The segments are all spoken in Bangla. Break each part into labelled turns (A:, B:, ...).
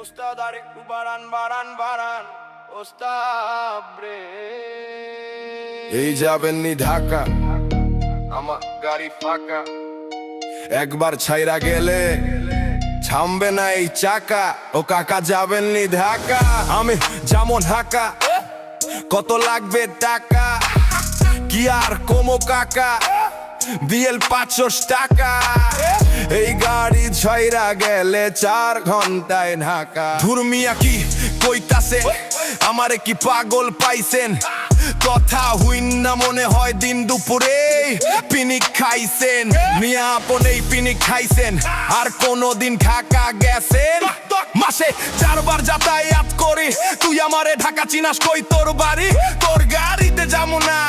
A: Ustad Arif বারান ওস্তাদ রে এই যাবেন নি ঢাকা আমার গাড়ি ফাঁকা একবার ছাইরা গেলে থামবে না এই চাকা ও কাকা যাবেন নি ঢাকা আমি যেমন ঢাকা কত লাগবে টাকা কি আর কমো কাকা বিএল 500 টাকা এই গাড়ি ছাইরা গেলে 4 ঘন্টায় ঢাকা ধুরমিয়া কি কইতাছে আমারে কি পাগল পাইছেন কথা হইন না মনে হয় দিন দুপুরে পিনিক খাইছেন মিয়া আপনেই পিনিক খাইছেন আর কোনদিন ঢাকা গেছেন মাসে 4 বার যাতায়াত করি তুই আমারে ঢাকা চিনাস কই তোর বাড়ি তোর গাড়িতে যামু না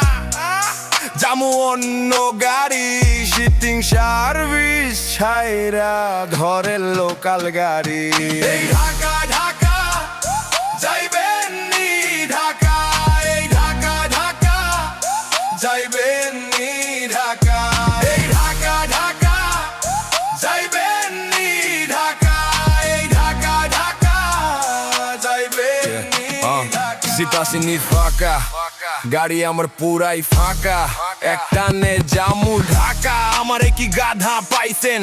A: যামু অন্য গাড়ি সিটিং সার্ভিস ছাইরা ঘরের লোকাল গাড়ি এই ঢাকা ঢাকা যাইবেন নি ঢাকা এই ঢাকা ঢাকা যাইবেন নি ঢাকা এই ঢাকা ঢাকা যাইবেন নি ঢাকা এই ঢাকা ঢাকা যাইবেন নি ঢাকা সিটাসি নি ফাঁকা গাড়ি আমার পুরাই ফাঁকা একটানে জামু ঢাকা আমারে কি গাধা পাইছেন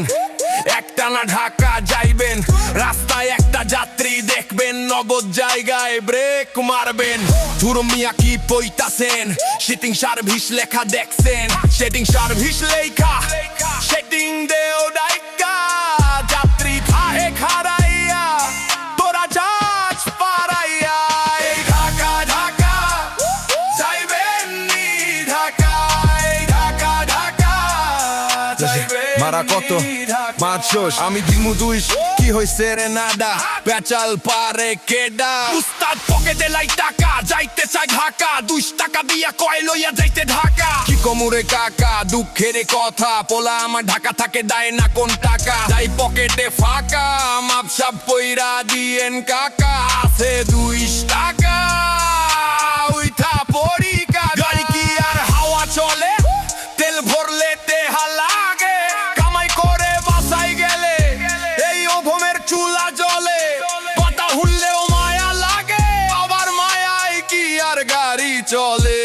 A: একটানা ঢাকা যাইবেন রাস্তায় একটা যাত্রী দেখবেন নগদ জায়গায় ব্রেক মারবেন ধুরমিয়া কি পইতাছেন সিটিং সার্ভিস লেখা দেখছেন সেটিং সার্ভিস লেখা সেটিং দেও ডাইকা যাত্রী থাহে খারাইয়া তোরা যাচ পারাইয়া এই ঢাকা ঢাকা যাইবেন নি ঢাকা এই ঢাকা ঢাকা যাইবেন মারা কত মাছস আমি দিমু দুইশ কি হইছে রে নাডা পেচাল পারে কেডা উস্তাদ পকেটে লাই টাকা যাইতে চাই ঢাকা 2 টাকা দিয়া কয় লইয়া যাইতে ঢাকা কি কমুরে কাকা দুঃখের কথা পোলা আমার ঢাকা থাকে দেয় না কোন টাকা যাই পকেটে ফাঁকা মাপসাপ পইরা দিয়েন কাকা আছে 2 টাকা উইঠা পড়ি গাড়ি কি আর হাওয়া চলে তেল ভরলে তেহা লাগে কামাই করে বাসাই গেলে এই ওভমের চুলা জ্বলে পাতা হুললেও মায়া লাগে আবার মায়ায় কি আর গাড়ি চলে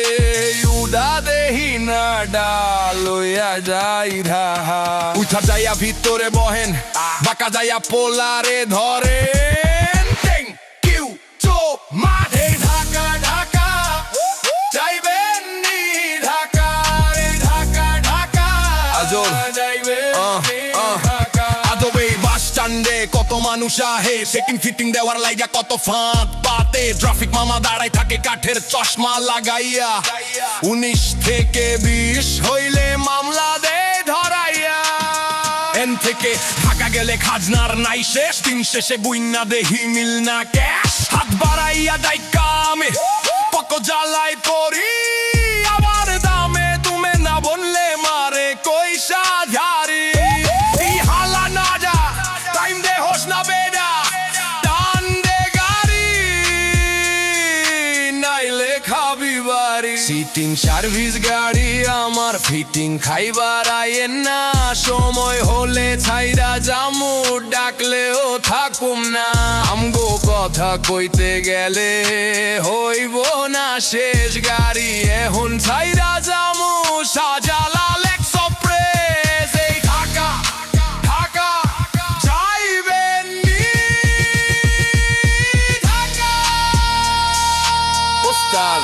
A: উড়া দেহি না ডালইয়া যাই ঢাহা উঠা যাইয়া ভিতরে বহেন বাঁকা যাইয়া পোলারে ধরেন কিউ চো মাঠে ঢাকা ঢাকা যাইবেন নি ঢাকা রে ঢাকা ঢাকা আজর যাইবেন নি ঢাকা আদবে বাস স্ট্যান্ডে কত মানুষ আহে সেটিং ফিটিং দেওয়ার লাইগা কত ফাঁক পাতে ট্রাফিক মামা দাঁড়ায় থাকে কাঠের চশমা লাগাইয়া 19 থেকে 20 হইলে মামলা দে ধরাইয়া এন থেকে ঢাকা গেলে খাজনার নাই শেষ দিন শেষে বুইন্না দেহি মিল না ক্যাশ হাত বাড়াইয়া ডাইকা আমি পক জ্বালাই পড়ি আমার দামে তুমি না বললে মারে কইসা ঝাড়ি এই হালা না যা টাইম দে হোস না বেডা টান দে গাড়ি নাইলে খাবি বাড়ি সিটিং সার্ভিস গাড়ি আমার ফিটিং খাইবার আইয়েন না সময় হলে ছাইরা জামু ডাকলেও থাকুম না আমগো কথা কইতে গেলে হইব না শেষ গাড়ি এখন ছাইরা জামু শাহজালাল এক্সপ্রেস এই ঢাকা ঢাকা যাইবেন নি ঢাকা ওস্তাদ